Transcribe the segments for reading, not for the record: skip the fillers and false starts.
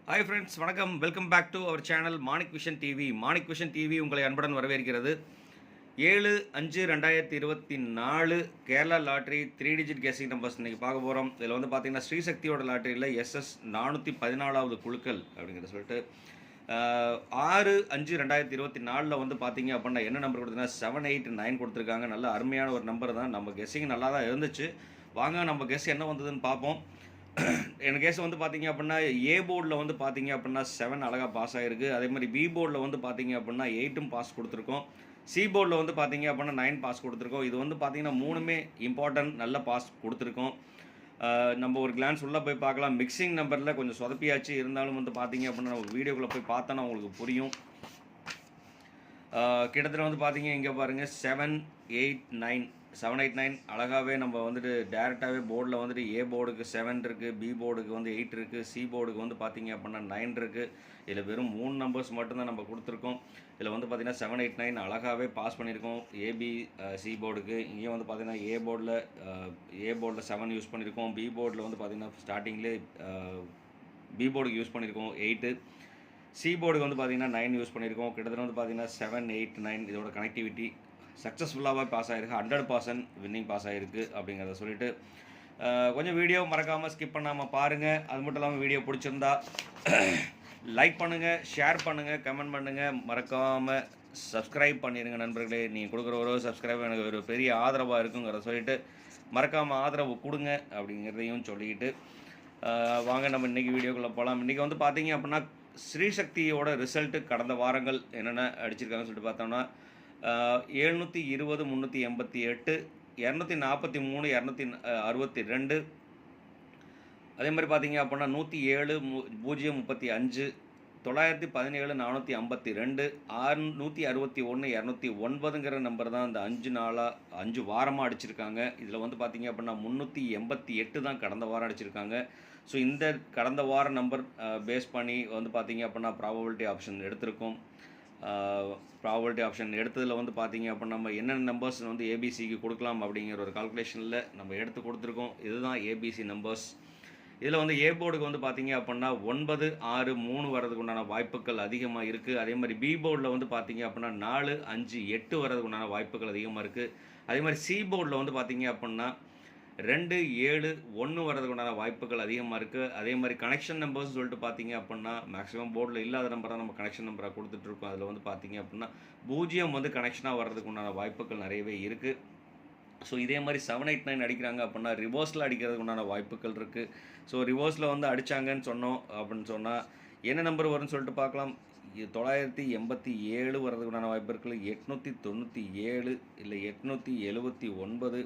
Hi friends, வணக்கம். Welcome back to our channel Manik vision TV. Manik vision TV உங்களை அன்புடன் வரவேற்கிறது. 7/5/2024 Kerala lottery 3 digit guessing numbers இன்றைக்கி பார்க்க போகிறோம். இதில் வந்து பார்த்தீங்கன்னா ஸ்ரீசக்தியோட லாட்ரியில் SS 414வது குழுக்கள் அப்படிங்கிறத சொல்லிட்டு 6/5/2024 வந்து பார்த்தீங்க அப்படின்னா என்ன நம்பர் கொடுத்தீங்கன்னா 789 கொடுத்துருக்காங்க. நல்ல அருமையான ஒரு நம்பர் தான். நம்ம கெஸ்ஸிங் நல்லா தான் இருந்துச்சு. வாங்க நம்ம கெஸ் என்ன வந்ததுன்னு பார்ப்போம். எனக்கு கேஸ் வந்து பார்த்தீங்க அப்படின்னா ஏ போர்டில் வந்து பார்த்தீங்க அப்படின்னா 7 அழகாக பாஸ் ஆகிருக்கு. அதே மாதிரி பி போர்டில் வந்து பார்த்தீங்க அப்படின்னா 8ம் பாஸ் கொடுத்துருக்கோம். சி போர்டில் வந்து பார்த்தீங்க அப்படின்னா 9 பாஸ் கொடுத்துருக்கோம். இது வந்து பார்த்தீங்கன்னா 3மே இம்பார்ட்டன்ட் நல்ல பாஸ் கொடுத்துருக்கோம். நம்ம ஒரு கிளான்ஸ் உள்ளே போய் பார்க்கலாம். மிக்சிங் நம்பரில் கொஞ்சம் சொதப்பியாச்சு. இருந்தாலும் வந்து பார்த்தீங்க அப்படின்னா நம்ம வீடியோக்குள்ளே போய் பார்த்தோன்னா உங்களுக்கு புரியும். கிட்டத்தட்ட வந்து பார்த்தீங்க இங்கே பாருங்கள் 789 அழகாகவே நம்ம வந்துட்டு டேரெக்டாகவே போர்டில் வந்துட்டு ஏ போர்டுக்கு 7 இருக்குது, பி போர்டுக்கு வந்து 8 இருக்குது, சி போர்டுக்கு வந்து பார்த்தீங்க அப்படின்னா 9 இருக்குது. இதில் வெறும் 3 நம்பர்ஸ் மட்டும்தான் நம்ம கொடுத்துருக்கோம். இதில் வந்து பார்த்திங்கன்னா 789 அழகாகவே பாஸ் பண்ணியிருக்கோம் ஏபி சி போர்டுக்கு. இங்கே வந்து பார்த்திங்கன்னா ஏ போர்டில் 7 யூஸ் பண்ணியிருக்கோம். பி போர்டில் வந்து பார்த்திங்கன்னா ஸ்டார்டிங்லேயே பி போர்டுக்கு யூஸ் பண்ணியிருக்கோம் 8. சி போர்டுக்கு வந்து பார்த்திங்கன்னா 9 யூஸ் பண்ணியிருக்கோம். கிட்டத்தட்ட வந்து பார்த்திங்கன்னா 7, 8, 9 இதோட கனெக்டிவிட்டி சக்ஸஸ்ஃபுல்லாகவே பாஸ் ஆகிருக்கு. 100% வின்னிங் பாஸ் ஆகிருக்கு அப்படிங்கிறத சொல்லிவிட்டு கொஞ்சம் வீடியோ மறக்காமல் ஸ்கிப் பண்ணாமல் பாருங்கள். அது மட்டும் இல்லாமல் வீடியோ பிடிச்சிருந்தா லைக் பண்ணுங்கள், ஷேர் பண்ணுங்கள், கமெண்ட் பண்ணுங்கள், மறக்காமல் சப்ஸ்கிரைப் பண்ணிடுங்க நண்பர்களே. நீங்கள் கொடுக்குற ஒரு சப்ஸ்கிரைப் எனக்கு ஒரு பெரிய ஆதரவாக இருக்குங்கிறத சொல்லிவிட்டு மறக்காமல் ஆதரவு கொடுங்க அப்படிங்கிறதையும் சொல்லிக்கிட்டு வாங்க நம்ம இன்றைக்கி வீடியோக்குள்ளே போகலாம். இன்றைக்கி வந்து பார்த்தீங்க அப்படின்னா ஸ்ரீசக்தியோட ரிசல்ட்டு கடந்த வாரங்கள் என்னென்ன அடிச்சிருக்காங்கன்னு சொல்லிட்டு பார்த்தோம்னா 720, 388, 243, 262. அதே மாதிரி பார்த்தீங்க அப்படின்னா 107, 035, 917, 452, 661, 209ங்கிற நம்பர் தான் இந்த 5 வாரமாக அடிச்சிருக்காங்க. இதில் வந்து பார்த்தீங்க அப்படின்னா 388 தான் கடந்த வாரம் அடிச்சிருக்காங்க. ஸோ இந்த கடந்த வார நம்பர் பேஸ் பண்ணி வந்து பார்த்தீங்க அப்படின்னா ப்ராபபிலிட்டி ஆப்ஷன் எடுத்திருக்கோம். ப்ராபபிலிட்டி ஆப்ஷன் எடுத்ததில் வந்து பார்த்தீங்க அப்படின்னா நம்ம என்னென்ன நம்பர்ஸ் வந்து ஏபிசிக்கு கொடுக்கலாம் அப்படிங்கிற ஒரு கால்குலேஷனில் நம்ம எடுத்து கொடுத்துருக்கோம். இதுதான் ஏபிசி நம்பர்ஸ். இதில் வந்து ஏ போர்டுக்கு வந்து பார்த்தீங்க அப்படின்னா 9, 6, 3 வரதுக்கு உண்டான வாய்ப்புகள் அதிகமாக இருக்குது. அதே மாதிரி பி போர்டில் வந்து பார்த்தீங்க அப்படின்னா 4, 5, 8 வரதுக்கு உண்டான வாய்ப்புகள் அதிகமாக இருக்குது. அதே மாதிரி சி போர்டில் வந்து பார்த்தீங்க அப்படின்னா 2, 7, 1 வரதுக்கு உண்டான வாய்ப்புகள் அதிகமாக இருக்குது. அதே மாதிரி கனெக்ஷன் நம்பர்ஸ் சொல்லிட்டு பார்த்தீங்க அப்படின்னா மேக்ஸிமம் போர்டில் இல்லாத நம்பர் தான் நம்ம கனெக்ஷன் நம்பராக கொடுத்துட்ருக்கோம். அதில் வந்து பார்த்தீங்க அப்படின்னா 0 வந்து கனெக்ஷனாக வர்றதுக்கு உண்டான வாய்ப்புகள் நிறையவே இருக்குது. ஸோ இதே மாதிரி 789 அடிக்கிறாங்க அப்படின்னா ரிவர்ஸில் அடிக்கிறதுக்கு உண்டான வாய்ப்புகள் இருக்குது. ஸோ ரிவர்ஸில் வந்து அடித்தாங்கன்னு சொன்னோம் அப்படின்னு சொன்னால் என்ன நம்பர் வரும்னு சொல்லிட்டு பார்க்கலாம். 987 வர்றதுக்கு உண்டான வாய்ப்பு இருக்குது. 897 இல்லை 879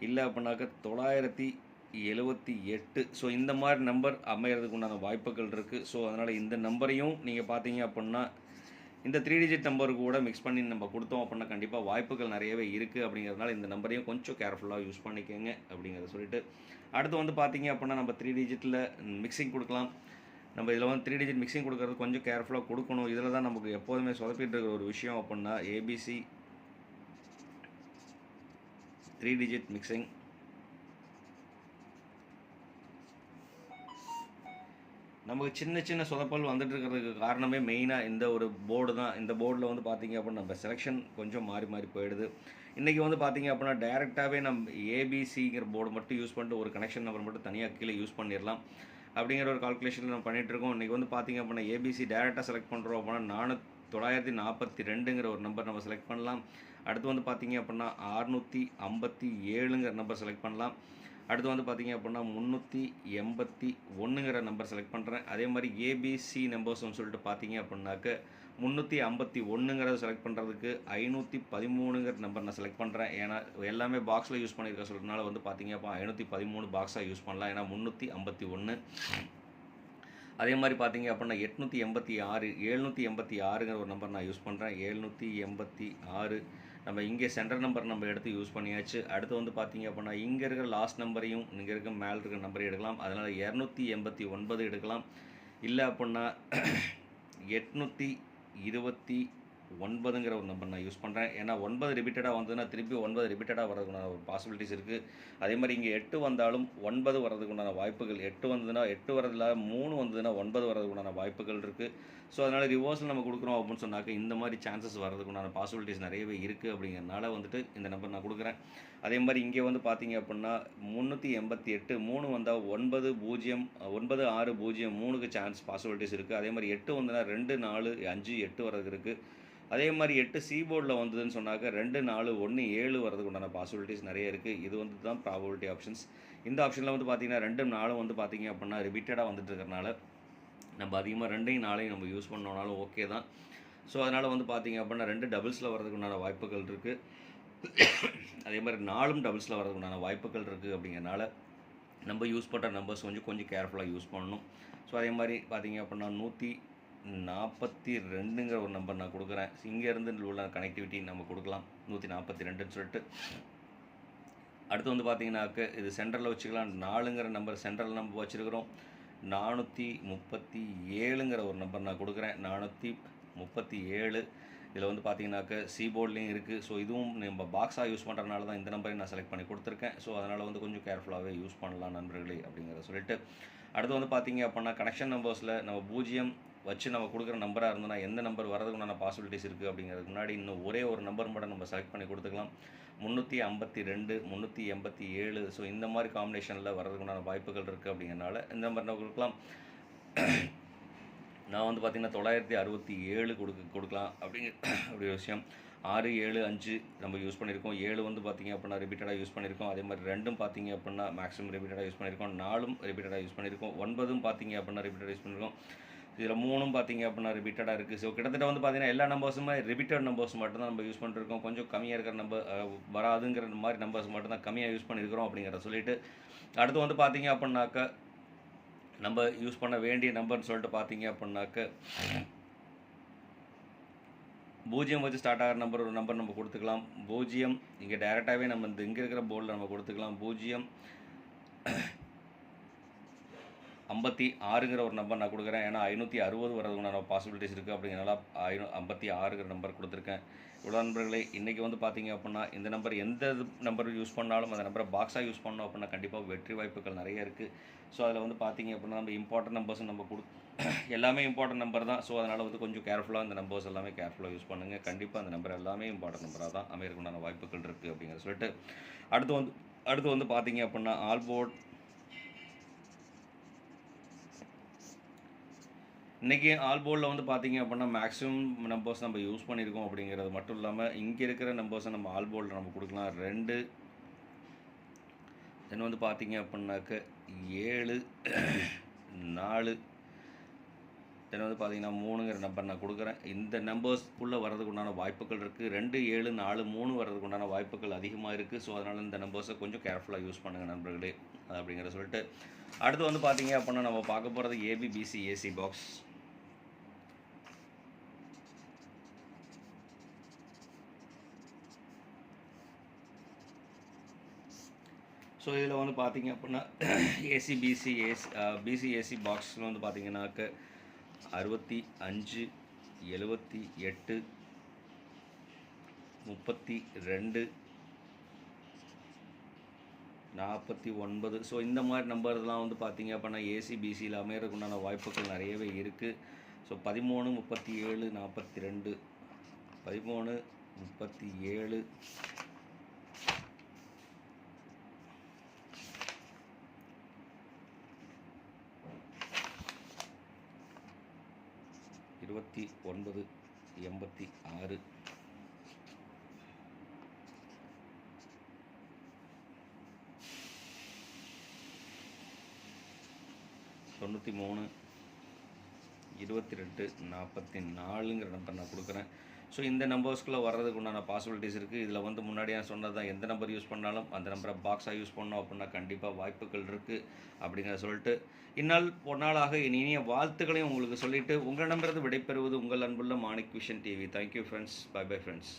இல்லை அப்படின்னாக்கா 978. ஸோ இந்த மாதிரி நம்பர் அமைகிறதுக்கு உண்டான வாய்ப்புகள் இருக்குது. ஸோ அதனால் இந்த நம்பரையும் நீங்கள் பார்த்தீங்க அப்படின்னா இந்த 3 டிஜிட் நம்பருக்கு கூட மிக்ஸ் பண்ணி நம்ம கொடுத்தோம் அப்படின்னா கண்டிப்பாக வாய்ப்புகள் நிறையவே இருக்குது. அப்படிங்கிறதுனால இந்த நம்பரையும் கொஞ்சம் கேர்ஃபுல்லாக யூஸ் பண்ணிக்கோங்க அப்படிங்கிறத சொல்லிட்டு அடுத்து வந்து பார்த்தீங்க அப்படின்னா நம்ம 3 டிஜிட்டில் மிக்சிங் கொடுக்கலாம். நம்ம இதில் வந்து 3 டிஜிட் மிக்சிங் கொடுக்கறது கொஞ்சம் கேர்ஃபுல்லாக கொடுக்கணும். இதில் தான் நமக்கு எப்போதுமே சொதப்பிட்டு இருக்கிற ஒரு விஷயம் அப்படின்னா ஏபிசி 3 டிஜிட் மிக்சிங். நமக்கு சின்ன சின்ன சொதப்பல் வந்துட்டு இருக்கிறதுக்கு காரணமே மெயினாக இந்த ஒரு போர்டு தான். இந்த போர்டில் வந்து பார்த்தீங்க அப்படின்னா நம்ம செலெக்ஷன் கொஞ்சம் மாறி மாறி போயிடுது. இன்றைக்கி வந்து பார்த்தீங்க அப்படின்னா டேரெக்டாகவே நம்ம ஏபிசிங்கிற போர்டு மட்டும் யூஸ் பண்ணிட்டு ஒரு கனெக்ஷன் நம்பர் மட்டும் தனியாக கீழே யூஸ் பண்ணிடலாம் அப்படிங்கிற ஒரு கால்குலேஷன் நம்ம பண்ணிகிட்ருக்கோம். இன்றைக்கி வந்து பார்த்தீங்க அப்படின்னா ஏபிசி டேரெக்டாக செலக்ட் பண்ணுறோம் அப்படின்னா 942ங்கிற ஒரு நம்பர் நம்ம செலக்ட் பண்ணலாம். அடுத்து வந்து பார்த்தீங்க அப்படின்னா 657ங்கிற நம்பர் செலக்ட் பண்ணலாம். அடுத்து வந்து பார்த்தீங்க அப்படின்னா 381ங்கிற நம்பர் செலக்ட் பண்ணுறேன். அதே மாதிரி ஏபிசி நம்பர்ஸ்னு சொல்லிட்டு பார்த்தீங்க அப்படின்னாக்க 351ங்கிறத செலக்ட் பண்ணுறதுக்கு 513ங்கிற நம்பர் நான் செலக்ட் பண்ணுறேன். ஏன்னா எல்லாமே பாக்ஸில் யூஸ் பண்ணியிருக்க சொல்கிறதுனால வந்து பார்த்தீங்க அப்போ 513 பாக்ஸாக யூஸ் பண்ணலாம். ஏன்னா 351. அதே மாதிரி பார்த்தீங்க அப்படின்னா 786ங்கிற ஒரு நம்பர் நான் யூஸ் பண்ணுறேன். 786 நம்ம இங்கே சென்டர் நம்பர் நம்ம எடுத்து யூஸ் பண்ணியாச்சு. அடுத்து வந்து பார்த்தீங்க அப்படின்னா இங்கே இருக்கிற லாஸ்ட் நம்பரையும் இங்கே இருக்க மேலே இருக்கிற நம்பரையும் எடுக்கலாம். அதனால் 289 எடுக்கலாம். இல்லை அப்படின்னா 823 9ங்கிற ஒரு நம்பர் நான் யூஸ் பண்ணுறேன். ஏன்னா 9 ரிப்பீட்டடாக வந்ததுன்னா திருப்பி 9 ரிப்பீட்டடாக வரதுக்குண்டான ஒரு பாசிபிலிட்டிஸ் இருக்குது. அதே மாதிரி இங்கே 8 வந்தாலும் 9 வரதுக்குண்டான வாய்ப்புகள், 8 வந்ததுன்னா 8 வரதில் 3 வந்ததுன்னா 9 வரதுக்குண்டான வாய்ப்புகள் இருக்குது. ஸோ அதனால் ரிவர்ஸில் நம்ம கொடுக்குறோம் அப்படின்னு சொன்னாக்க இந்த மாதிரி சான்சஸ் வரதுக்குண்டான பாசிபிலிட்டிஸ் நிறையவே இருக்குது. அப்படிங்கிறனால வந்துட்டு இந்த நம்பர் நான் கொடுக்குறேன். அதே மாதிரி இங்கே வந்து பார்த்தீங்க அப்படின்னா 388 3 வந்தால் 960 சான்ஸ் பாசிபிலிட்டிஸ் இருக்குது. அதே மாதிரி 8 வந்ததுன்னா 2 4 5 8 வரதுக்கு இருக்குது. அதே மாதிரி 8 சி போர்டில் வந்ததுன்னு சொன்னாக்க 2 4 1 7 வரதுக்கு உண்டான பாசிபிலிட்டிஸ் நிறைய இருக்குது. இது வந்து தான் ப்ராபபிலிட்டி ஆப்ஷன்ஸ். இந்த ஆப்ஷனில் வந்து பார்த்திங்கன்னா 2 4 வந்து பார்த்திங்க அப்படின்னா ரிப்பீட்டடாக வந்துட்டு இருக்கிறனால நம்ம அதிகமாக 2யும் 4யும் நம்ம யூஸ் பண்ணோம்னாலும் ஓகே தான். ஸோ அதனால் வந்து பார்த்திங்க அப்படின்னா 2 டபுள்ஸில் வரதுக்கு உண்டான வாய்ப்புகள் இருக்குது. அதே மாதிரி 4ம் டபுள்ஸில் வரதுக்கு உண்டான வாய்ப்புகள் இருக்குது. அப்படிங்கிறனால நம்ம யூஸ் பண்ணுற நம்பர்ஸ் கொஞ்சம் கேர்ஃபுல்லாக யூஸ் பண்ணணும். ஸோ அதே மாதிரி பார்த்திங்க அப்படின்னா 142ங்கிற ஒரு நம்பர் நான் கொடுக்குறேன். இங்கேருந்து உள்ள கனெக்டிவிட்டி நம்ம கொடுக்கலாம் 142ன்னு சொல்லிட்டு. அடுத்து வந்து பார்த்திங்கனாக்க இது சென்ட்ரலில் வச்சுக்கலாம். 4ங்கிற நம்பர் சென்ட்ரல் நம்ம வச்சுருக்கிறோம். 437ங்கிற ஒரு நம்பர் நான் கொடுக்குறேன். 437 இதில் வந்து பார்த்திங்கனாக்க சி போர்ட்லேயும் இருக்குது. ஸோ இதுவும் நம்ம பாக்ஸாக யூஸ் பண்ணுறதுனால தான் இந்த நம்பரையும் நான் செலக்ட் பண்ணி கொடுத்துருக்கேன். ஸோ அதனால் வந்து கொஞ்சம் கேர்ஃபுல்லாகவே யூஸ் பண்ணலாம் நண்பர்களே அப்படிங்கிறத சொல்லிட்டு, அடுத்து வந்து பார்த்திங்க அப்படின்னா கனெக்ஷன் நம்பர்ஸில் நம்ம 0 வச்சு நம்ம கொடுக்குற நம்பராக இருந்ததுன்னா எந்த நம்பர் வரதுக்குண்டான பாசிபிலிட்டிஸ் இருக்குது அப்படிங்கிறதுக்கு முன்னாடி இன்னும் ஒரே ஒரு நம்பர் மட்டும் நம்ம செலக்ட் பண்ணி கொடுத்துக்கலாம். 352 387. ஸோ இந்த மாதிரி காம்பினேஷனில் வரதுக்குண்டான வாய்ப்புகள் இருக்குது. அப்படிங்கிறனால இந்த நம்பர் நம்ம கொடுக்கலாம். நான் வந்து பார்த்திங்கன்னா 967 கொடுக்கலாம் அப்படி ஒரு விஷயம். 6 7 5 நம்ம யூஸ் பண்ணியிருக்கோம். 7 வந்து பார்த்திங்க அப்படின்னா ரிப்பீட்டடாக யூஸ் பண்ணியிருக்கோம். அதே மாதிரி 2ம் பார்த்திங்க அப்படின்னா மேக்ஸிமம் ரிப்பீட்டடாக யூஸ் பண்ணியிருக்கோம். 4ம் ரிப்பீட்டடாக யூஸ் பண்ணியிருக்கோம். 9ம் பார்த்திங்க அப்படின்னா ரிப்பீட்டடாக யூஸ் பண்ணியிருக்கோம். இதில் 3ம் பார்த்திங்க அப்படின்னா ரிப்பீட்டடாக இருக்குது. ஸோ கிட்டத்தட்ட வந்து பார்த்திங்கன்னா எல்லா நம்பர்ஸுமே ரிப்பீட்டட் நம்பர்ஸ் மட்டும் தான் நம்ம யூஸ் பண்ணிருக்கோம். கொஞ்சம் கம்மியாக இருக்கிற நம்பர் வராதுங்கிற மாதிரி நம்பர்ஸ் மட்டும் தான் கம்மியாக யூஸ் பண்ணியிருக்கிறோம் அப்படிங்கிறத சொல்லிவிட்டு, அடுத்து வந்து பார்த்திங்க அப்படின்னாக்க நம்ம யூஸ் பண்ண வேண்டிய நம்பர்னு சொல்லிட்டு பார்த்திங்க அப்படின்னாக்க 0 வச்சு ஸ்டார்ட் ஆகிற ஒரு நம்பர் நம்ம கொடுத்துக்கலாம். 0 இங்கே டைரெக்டாகவே நம்ம இங்கே இருக்கிற போர்டில் நம்ம கொடுத்துக்கலாம். 056ங்கிற ஒரு நம்பர் நான் கொடுக்குறேன். ஏன்னா 560 வரதுக்குண்டான பாசிபிலிட்டிஸ் இருக்குது. அப்படிங்கிறனால 56ங்கிற நம்பர் கொடுத்துருக்கேன். இவ்வளோ நண்பர்களே, இன்றைக்கி வந்து பார்த்திங்க அப்படின்னா இந்த நம்பர் எந்த நம்பர் யூஸ் பண்ணாலும் அந்த நம்பரை பாக்ஸாக யூஸ் பண்ணோம் அப்படின்னா கண்டிப்பாக வெற்றி வாய்ப்புகள் நிறைய இருக்குது. ஸோ அதில் வந்து பார்த்திங்க அப்படின்னா நம்ம இம்பார்ட்டன்ட் நம்பர்ஸ் நம்ம எல்லாமே இம்பார்ட்டன்ட் நம்பர் தான். ஸோ அதனால் வந்து கொஞ்சம் கேர்ஃபுல்லாக இந்த நம்பர்ஸ் எல்லாமே கேர்ஃபுல்லாக யூஸ் பண்ணுங்கள். கண்டிப்பாக அந்த நம்பர் எல்லாமே இம்பார்ட்டன்ட் நம்பராக தான் அமையறதுக்குண்டான வாய்ப்புகள் இருக்குது அப்படிங்கிற சொல்லிட்டு, அடுத்து வந்து பார்த்திங்க அப்படின்னா ஆல் போர்ட் இன்றைக்கி ஆல் போர்டில் வந்து பார்த்திங்க அப்படின்னா மேக்ஸிமம் நம்பர்ஸ் நம்ம யூஸ் பண்ணியிருக்கோம். அப்படிங்கிறது மட்டும் இல்லாமல் இங்கே இருக்கிற நம்பர்ஸை நம்ம ஆல் போர்டில் நம்ம கொடுக்கலாம். 2 தென் வந்து பார்த்திங்க அப்படின்னாக்க 7 4 தென் வந்து பார்த்திங்கன்னா 3ங்கிற நம்பர் நான் கொடுக்குறேன். இந்த நம்பர்ஸ்க்குள்ளே வரதுக்கு உண்டான வாய்ப்புகள் இருக்குது. 2 7 4 3 வரதுக்கு உண்டான வாய்ப்புகள் அதிகமாக இருக்குது. ஸோ அதனால் இந்த நம்பர்ஸை கொஞ்சம் கேர்ஃபுல்லாக யூஸ் பண்ணுங்கள் நண்பர்களே அப்படிங்கிற சொல்லிட்டு, அடுத்து வந்து பார்த்திங்க அப்படின்னா நம்ம பார்க்க போகிறது ஏபிபிசி ஏசி பாக்ஸ். ஸோ இதில் வந்து பார்த்திங்க அப்படின்னா பிசிஏசி பாக்ஸில் வந்து பார்த்திங்கனாக்க 65 78 32 49. ஸோ இந்த மாதிரி நம்பர்லாம் வந்து பார்த்திங்க அப்படின்னா ஏசிபிசியில் அமையறதுக்கு உண்டான வாய்ப்புகள் நிறையவே இருக்குது. ஸோ 13 37 42 13 37 29 86 93 22 44ங்கிற நம்பர் நான் கொடுக்குறேன். ஸோ இந்த நம்பர்ஸ்க்குள்ளே வர்றதுக்கு உண்டான பாசிபிலிட்டிஸ் இருக்குது. இதில் வந்து முன்னாடியே சொன்னது தான், எந்த நம்பர் யூஸ் பண்ணாலும் அந்த நம்பரை பாக்ஸாக யூஸ் பண்ணோம் அப்படின்னா கண்டிப்பாக வாய்ப்புகள் இருக்குது அப்படிங்கிறத சொல்லிட்டு, இந்நாள் பொன்னாளாக இனிய வாழ்த்துக்களையும் உங்களுக்கு சொல்லிவிட்டு உங்களிடமிருந்து விடைபெறுவது உங்கள் அன்புள்ள Manik vision TV. Thank you friends. Bye bye friends.